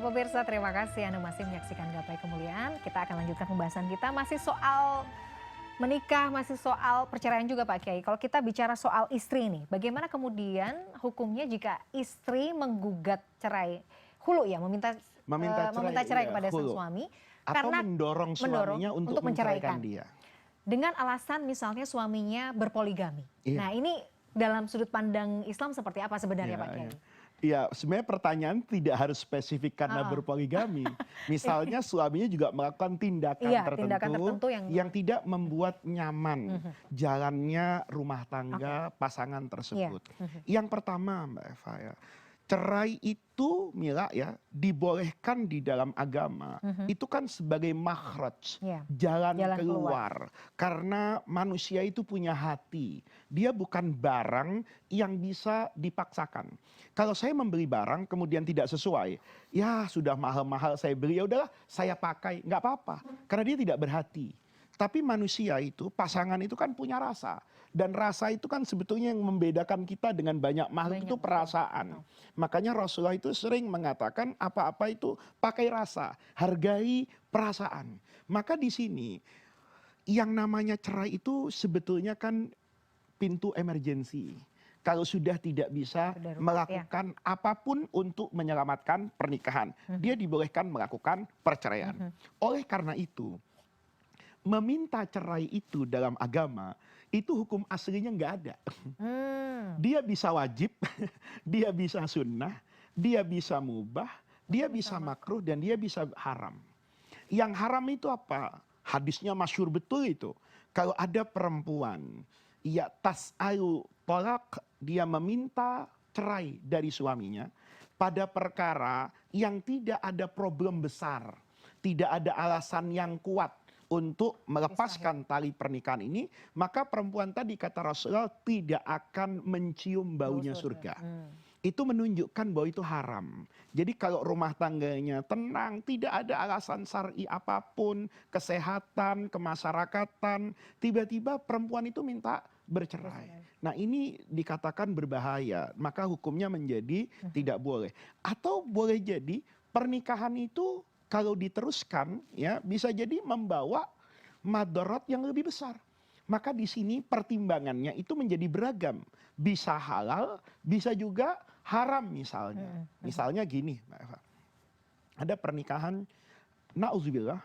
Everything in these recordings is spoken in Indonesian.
pemirsa, terima kasih Anda masih menyaksikan Gapai Kemuliaan. Kita akan lanjutkan pembahasan kita masih soal menikah, masih soal perceraian juga Pak Kiai. Kalau kita bicara soal istri nih, bagaimana kemudian hukumnya jika istri menggugat cerai, hulu ya, meminta cerai iya, kepada sang khulu. suami Atau karena mendorong suaminya untuk menceraikan dia. dengan alasan misalnya suaminya berpoligami. Iya. Nah ini dalam sudut pandang Islam seperti apa sebenarnya Pak Kiai? Iya, sebenarnya pertanyaan tidak harus spesifik karena berpoligami. Misalnya suaminya juga melakukan tindakan tertentu yang tidak membuat nyaman jalannya rumah tangga pasangan tersebut. Yang pertama Mbak Eva ya, cerai itu Mila ya dibolehkan di dalam agama. Itu kan sebagai makhraj, jalan keluar. Karena manusia itu punya hati. Dia bukan barang yang bisa dipaksakan. Kalau saya membeli barang kemudian tidak sesuai, ya sudah mahal-mahal saya beli, ya udahlah saya pakai, nggak apa-apa. Karena dia tidak berhati. Tapi manusia itu, pasangan itu kan punya rasa. Dan rasa itu kan sebetulnya yang membedakan kita dengan banyak makhluk itu perasaan. Makanya Rasulullah itu sering mengatakan apa-apa itu pakai rasa, hargai perasaan. Maka di sini yang namanya cerai itu sebetulnya kan pintu emergensi. Kalau sudah tidak bisa melakukan apapun untuk menyelamatkan pernikahan, dia dibolehkan melakukan perceraian. Oleh karena itu, meminta cerai itu dalam agama itu hukum aslinya nggak ada. Dia bisa wajib, dia bisa sunnah, dia bisa mubah, dia bisa makruh, dan dia bisa haram. Yang haram itu apa? Hadisnya masyhur betul itu. Kalau ada perempuan ya tas'alu tolak, dia meminta cerai dari suaminya pada perkara yang tidak ada problem besar, tidak ada alasan yang kuat untuk melepaskan tali pernikahan ini, maka perempuan tadi kata Rasulullah tidak akan mencium baunya surga. Itu menunjukkan bahwa itu haram. Jadi kalau rumah tangganya tenang, tidak ada alasan syar'i apapun, kesehatan, kemasyarakatan, tiba-tiba perempuan itu minta bercerai. Nah ini dikatakan berbahaya, maka hukumnya menjadi tidak boleh. Atau boleh jadi pernikahan itu kalau diteruskan ya bisa jadi membawa madarat yang lebih besar. Maka di sini pertimbangannya itu menjadi beragam. Bisa halal, bisa juga haram misalnya. Misalnya gini, Mbak Eva. Ada pernikahan, na'udzubillah,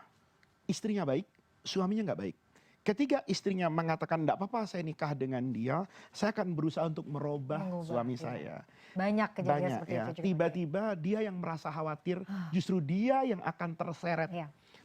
istrinya baik, suaminya nggak baik. Ketika istrinya mengatakan tidak apa-apa saya nikah dengan dia, saya akan berusaha untuk merubah suami saya. Banyak kejadian seperti ya. itu juga. Tiba-tiba dia yang merasa khawatir, justru dia yang akan terseret.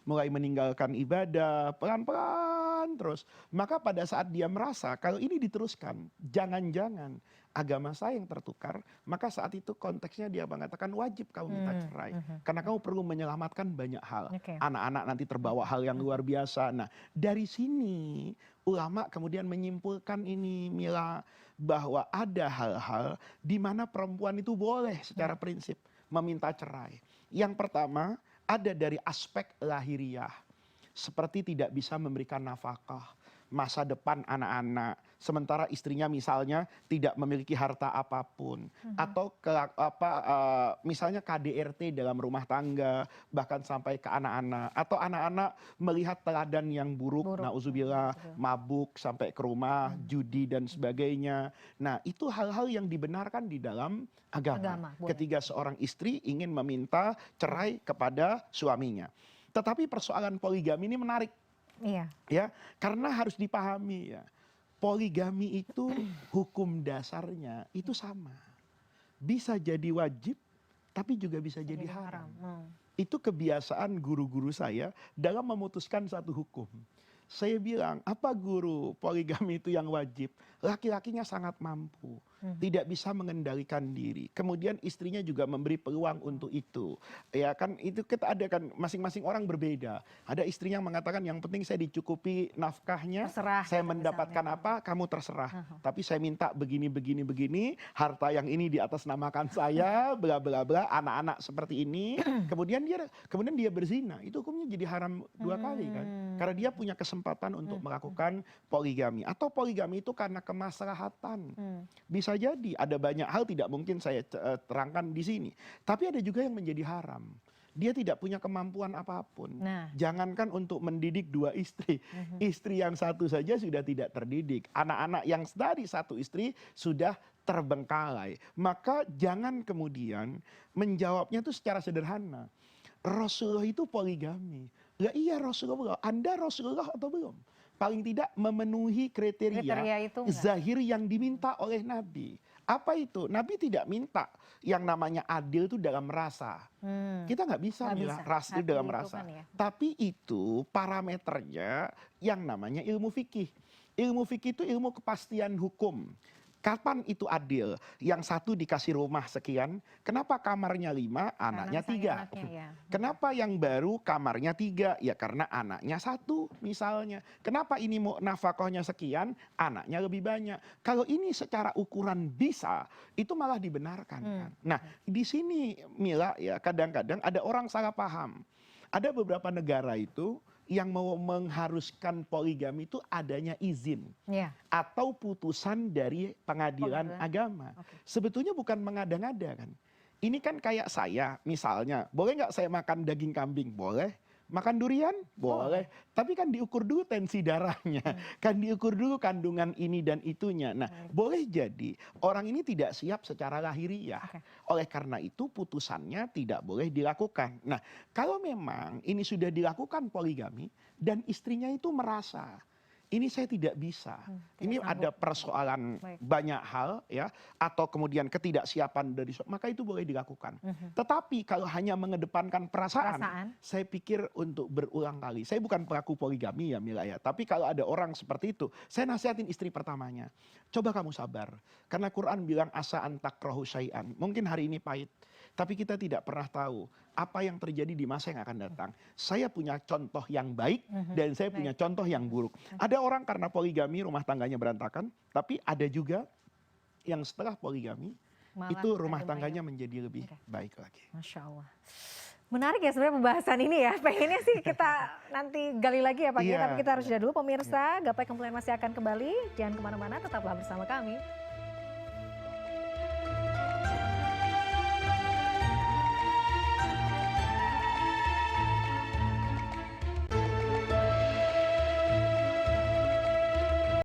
Mulai meninggalkan ibadah, pelan-pelan terus. Maka pada saat dia merasa kalau ini diteruskan, jangan-jangan agama saya yang tertukar, maka saat itu konteksnya dia mengatakan wajib kamu minta cerai. Karena kamu perlu menyelamatkan banyak hal. Anak-anak nanti terbawa hal yang luar biasa. Nah dari sini ulama kemudian menyimpulkan ini Mila, bahwa ada hal-hal di mana perempuan itu boleh secara prinsip meminta cerai. Yang pertama ada dari aspek lahiriah. Seperti tidak bisa memberikan nafkah, masa depan anak-anak, sementara istrinya misalnya tidak memiliki harta apapun, atau misalnya KDRT dalam rumah tangga, bahkan sampai ke anak-anak, atau anak-anak melihat teladan yang buruk, na'udzubillah, mabuk sampai ke rumah, judi dan sebagainya. Nah itu hal-hal yang dibenarkan di dalam agama. Ketika seorang istri ingin meminta cerai kepada suaminya. Tetapi persoalan poligami ini menarik. Ya, karena harus dipahami ya. Poligami itu hukum dasarnya itu sama. Bisa jadi wajib tapi juga bisa jadi haram. Itu kebiasaan guru-guru saya dalam memutuskan satu hukum. Saya bilang, apa guru poligami itu yang wajib? Laki-lakinya sangat mampu, tidak bisa mengendalikan diri. Kemudian istrinya juga memberi peluang untuk itu. Ya kan itu kita ada kan masing-masing orang berbeda. Ada istrinya yang mengatakan yang penting saya dicukupi nafkahnya, saya mendapatkan apa, kamu terserah. Tapi saya minta begini begini begini, harta yang ini di atas namakan saya, bla bla bla, anak-anak seperti ini. Kemudian dia berzina, itu hukumnya jadi haram 2 kali kan? Karena dia punya kesempatan untuk melakukan poligami. Atau poligami itu karena kemaslahatan. Bisa jadi ada banyak hal tidak mungkin saya terangkan di sini. Tapi ada juga yang menjadi haram. dia tidak punya kemampuan apapun. Jangankan untuk mendidik 2 istri. Istri yang satu saja sudah tidak terdidik. Anak-anak yang dari satu istri sudah terbengkalai. Maka jangan kemudian menjawabnya itu secara sederhana. Rasulullah itu poligami. Ya iya Rasulullah. Anda Rasulullah atau belum? Paling tidak memenuhi kriteria zahir yang diminta oleh Nabi. Apa itu? Nabi tidak minta yang namanya adil itu dalam rasa. Kita nggak bisa bilang ras itu dalam rasa. Kan ya. Tapi itu parameternya yang namanya ilmu fikih. Ilmu fikih itu ilmu kepastian hukum. Kapan itu adil? Yang satu dikasih rumah sekian, kenapa kamarnya 5, anaknya 3? Ya. Kenapa yang baru kamarnya 3? Ya karena anaknya 1 misalnya. Kenapa ini mau nafkahnya sekian, anaknya lebih banyak? Kalau ini secara ukuran bisa, itu malah dibenarkan. Kan? Nah di sini Mila ya kadang-kadang ada orang salah paham. Ada beberapa negara itu yang mau mengharuskan poligami itu adanya izin atau putusan dari pengadilan agama. Sebetulnya bukan mengada-ngada kan. Ini kan kayak saya misalnya, boleh nggak saya makan daging kambing? Boleh. Makan durian? Boleh. Tapi kan diukur dulu tensi darahnya. Kan diukur dulu kandungan ini dan itunya. Nah boleh jadi orang ini tidak siap secara lahiriah. Oleh karena itu putusannya tidak boleh dilakukan. Nah kalau memang ini sudah dilakukan poligami dan istrinya itu merasa ini saya tidak bisa. Ini ada persoalan banyak hal ya, atau kemudian ketidaksiapan dari maka itu boleh dilakukan. Tetapi kalau hanya mengedepankan perasaan, saya pikir untuk berulang kali. Saya bukan pelaku poligami ya Mila ya, tapi kalau ada orang seperti itu, saya nasihatin istri pertamanya. Coba kamu sabar. Karena Quran bilang asa antakrahu syai'an. Mungkin hari ini pahit, tapi kita tidak pernah tahu apa yang terjadi di masa yang akan datang. Saya punya contoh yang baik dan saya punya contoh yang buruk. Ada orang karena poligami rumah tangganya berantakan, tapi ada juga yang setelah poligami malah itu rumah tangganya menjadi lebih baik lagi. Masya Allah. Menarik ya sebenarnya pembahasan ini ya. Pengennya sih kita nanti gali lagi ya Pak. Tapi kita harus jeda dulu pemirsa. Gapai Kemuliaan masih akan kembali. Jangan kemana-mana, tetaplah bersama kami.